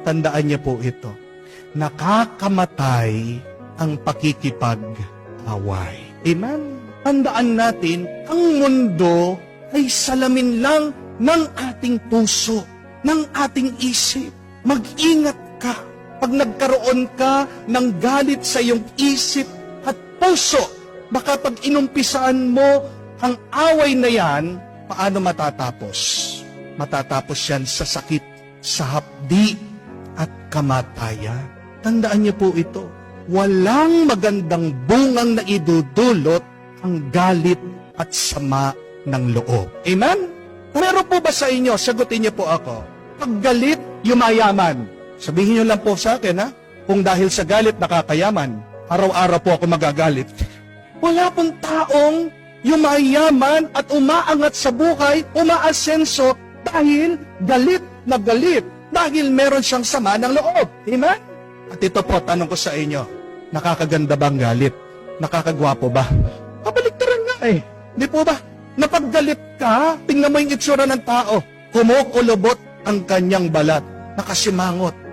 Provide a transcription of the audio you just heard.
tandaan niyo po ito. Nakakamatay ang pakikipag-away. Amen? Tandaan natin, ang mundo ay salamin lang ng ating puso, ng ating isip. Mag-ingat ka pag nagkaroon ka ng galit sa iyong isip at puso. Baka pag inumpisaan mo ang away na yan, paano matatapos? Matatapos yan sa sakit, sa hapdi at kamatayan. Tandaan niyo po ito. Walang magandang bungang na idudulot ang galit at sama ng loob. Amen? Meron po ba sa inyo, sagutin niyo po ako, pag galit, yumayaman. Sabihin niyo lang po sa akin, ha? Kung dahil sa galit nakakayaman, araw-araw po ako magagalit. Wala pong taong yumayaman at umaangat sa buhay, umaasenso dahil galit na galit. Dahil meron siyang sama ng loob. Amen? At ito po, tanong ko sa inyo, nakakaganda bang galit? Nakakagwapo ba? Kabaliktaran nga eh. Di po ba? Napaggalit ka, tingnan mo yung itsura ng tao. Kumukulubot ang kanyang balat. Nakasimangot.